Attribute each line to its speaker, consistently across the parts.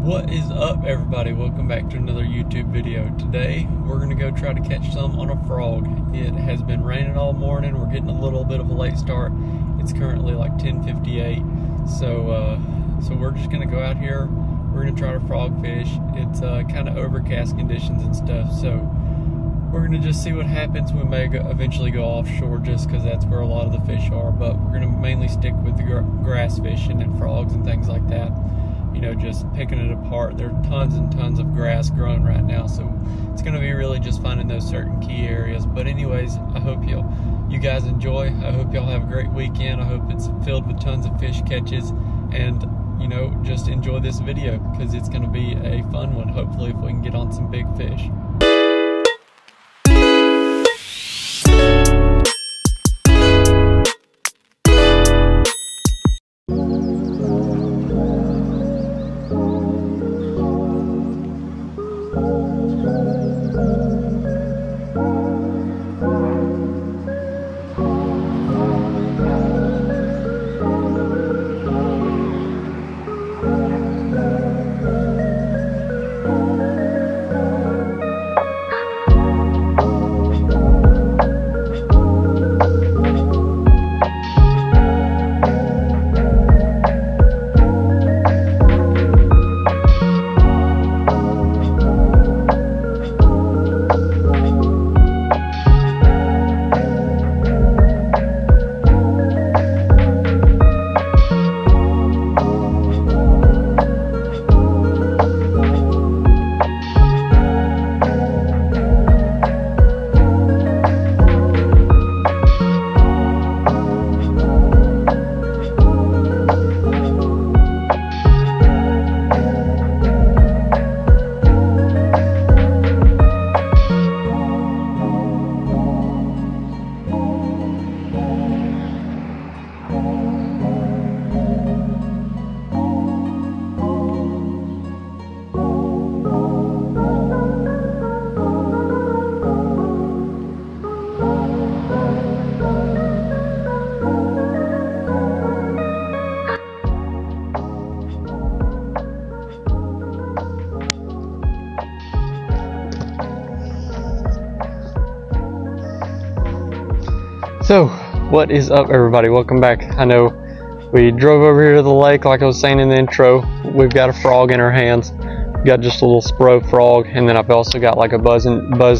Speaker 1: What is up, everybody? Welcome back to another YouTube video. Today we're gonna go try to catch some on a frog. It has been raining all morning. We're getting a little bit of a late start. It's currently like 10:58, so we're just gonna go out here. We're gonna try to frog fish. It's kind of overcast conditions and stuff, so we're gonna just see what happens. We may eventually go offshore just because that's where a lot of the fish are, but we're gonna mainly stick with the grass fishing and frogs and things like that. You know, just picking it apart. There are tons and tons of grass growing right now, so it's going to be really just finding those certain key areas. But anyways, I hope you guys enjoy. I hope y'all have a great weekend. I hope it's filled with tons of fish catches, and you know, just enjoy this video because it's going to be a fun one, hopefully, if we can get on some big fish. So, what is up, everybody? Welcome back. I know we drove over here to the lake, like I was saying in the intro. We've got a frog in our hands. We've got just a little spro frog, and then I've also got like a buzz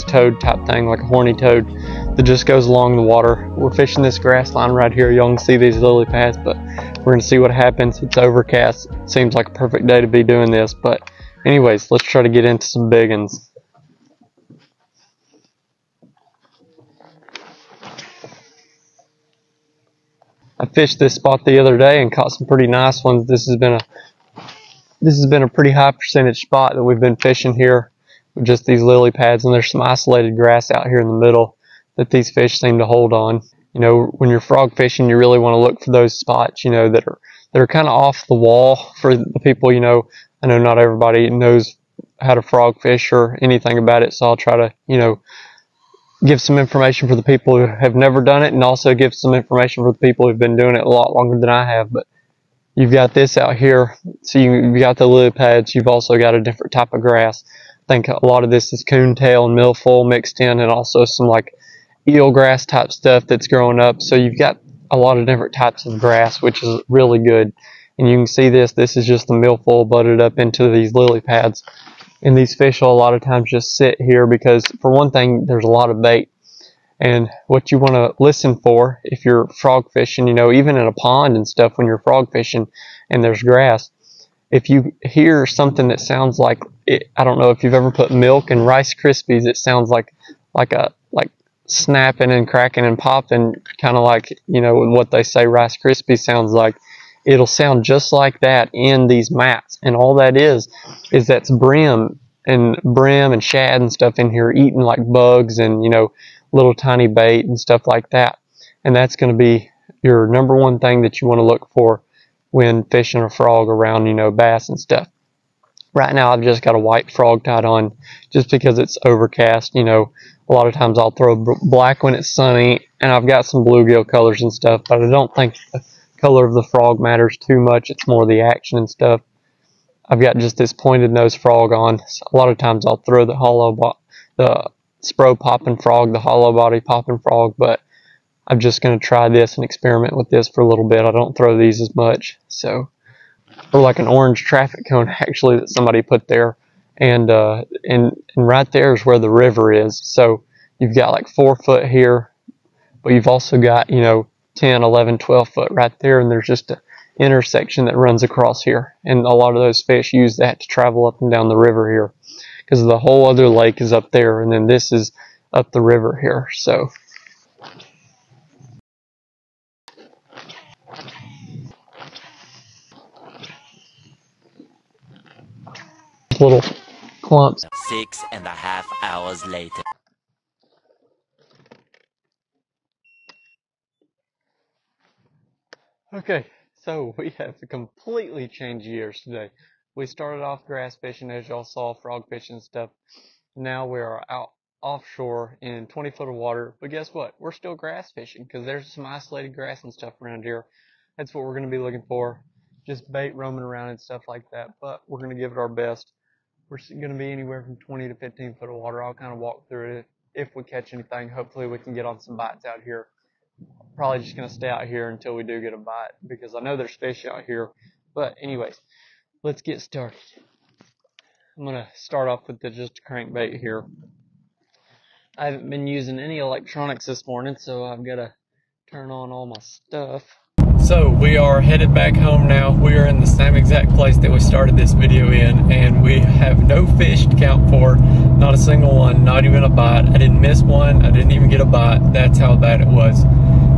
Speaker 1: toad type thing, like a horny toad that just goes along the water. We're fishing this grass line right here. Y'all can see these lily pads, but we're gonna see what happens. It's overcast. It seems like a perfect day to be doing this, but anyways, let's try to get into some big uns. I fished this spot the other day and caught some pretty nice ones. This has been a pretty high percentage spot that we've been fishing here with just these lily pads, and there's some isolated grass out here in the middle that these fish seem to hold on. You know, when you're frog fishing, you really want to look for those spots, you know, that are kind of off the wall for the people. You know, I know not everybody knows how to frog fish or anything about it, so I'll try to, you know, give some information for the people who have never done it, and also give some information for the people who've been doing it a lot longer than I have. But you've got this out here, so you've got the lily pads. You've also got a different type of grass. I think a lot of this is coontail and milfoil mixed in, and also some like eelgrass type stuff that's growing up. So you've got a lot of different types of grass, which is really good. And you can see this is just the milfoil butted up into these lily pads. And these fish will a lot of times just sit here because, for one thing, there's a lot of bait. And what you want to listen for if you're frog fishing, you know, even in a pond and stuff, when you're frog fishing and there's grass, if you hear something that sounds like it, I don't know if you've ever put milk in Rice Krispies, it sounds like snapping and cracking and popping, kind of like, you know, what they say Rice Krispies sounds like. It'll sound just like that in these mats, and all that is that's brim and shad and stuff in here eating like bugs and, you know, little tiny bait and stuff like that. And that's going to be your number one thing that you want to look for when fishing a frog around, you know, bass and stuff. Right now I've just got a white frog tied on just because it's overcast. You know, a lot of times I'll throw black when it's sunny, and I've got some bluegill colors and stuff, but I don't think the color of the frog matters too much. It's more the action and stuff. I've got just this pointed nose frog on. So a lot of times I'll throw the the spro popping frog, the hollow body popping frog, but I'm just going to try this and experiment with this for a little bit. I don't throw these as much. So, or like an orange traffic cone actually that somebody put there, and right there is where the river is. So you've got like 4 foot here, but you've also got, you know, 10, 11, 12 foot right there, and there's just a intersection that runs across here, and a lot of those fish use that to travel up and down the river here, because the whole other lake is up there, and then this is up the river here. So little clumps.
Speaker 2: 6.5 hours later.
Speaker 1: Okay, so we have completely changed gears today. We started off grass fishing, as y'all saw, frog fishing and stuff. Now we are out offshore in 20 foot of water. But guess what? We're still grass fishing because there's some isolated grass and stuff around here. That's what we're going to be looking for. Just bait roaming around and stuff like that. But we're going to give it our best. We're going to be anywhere from 20 to 15 foot of water. I'll kind of walk through it if we catch anything. Hopefully we can get on some bites out here. Probably just going to stay out here until we do get a bite, because I know there's fish out here. But anyways, let's get started. I'm going to start off with just a crankbait here. I haven't been using any electronics this morning, so I've got to turn on all my stuff. So we are headed back home now. We are in the same exact place that we started this video in, and we have no fish to count for. Not a single one, not even a bite. I didn't miss one, I didn't even get a bite. That's how bad it was.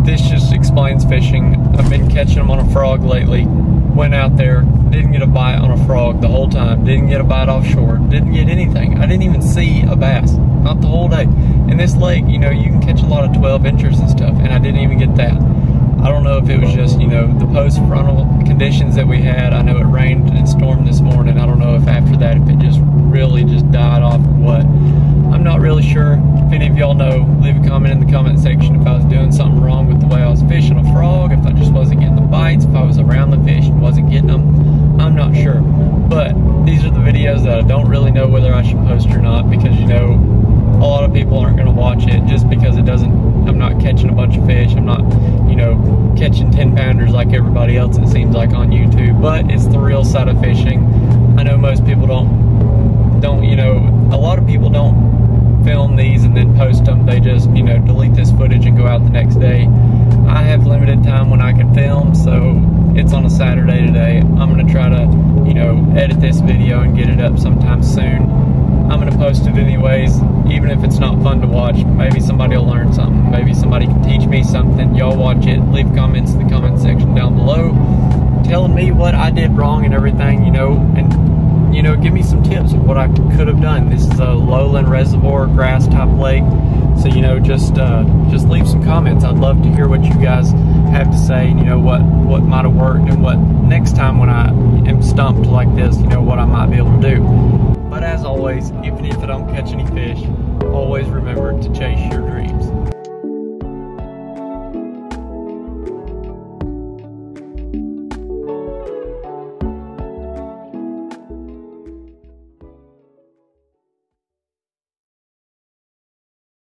Speaker 1: This just explains fishing. I've been catching them on a frog lately. Went out there, didn't get a bite on a frog the whole time. Didn't get a bite offshore. Didn't get anything. I didn't even see a bass. Not the whole day. In this lake, you know, you can catch a lot of 12 inchers and stuff, and I didn't even get that. I don't know if it was just, you know, the post-frontal conditions that we had. I know it rained and stormed this morning. I don't know if after that, if it just really just died off or what. I'm not really sure. If any of y'all know, leave a comment in the comment section if I was doing something wrong with the way I was fishing a frog, if I just wasn't getting the bites, if I was around the fish and wasn't getting them. I'm not sure. But these are the videos that I don't really know whether I should post or not, because, you know, a lot of people aren't going to watch it just because it doesn't, I'm not catching a bunch of fish. I'm not, you know, catching 10-pounders like everybody else, it seems like, on YouTube. But it's the real side of fishing. I know most people don't, you know, a lot of people don't film these and then post them. They just, you know, delete this footage and go out the next day. I have limited time when I can film, so it's on a Saturday today. I'm going to try to, you know, edit this video and get it up sometime soon. I'm going to post it anyways, even if it's not fun to watch. Maybe somebody will learn something. Maybe somebody can teach me something. Y'all watch it. Leave comments in the comment section down below telling me what I did wrong and everything, you know, and, you know, give me some tips of what I could have done. This is a lowland reservoir, grass type lake. So, you know, just leave some comments. I'd love to hear what you guys have to say, and, you know, what might have worked, and what next time when I am stumped like this, you know, what I might be able to do. But as always, even if I don't catch any fish, always remember to chase your dreams.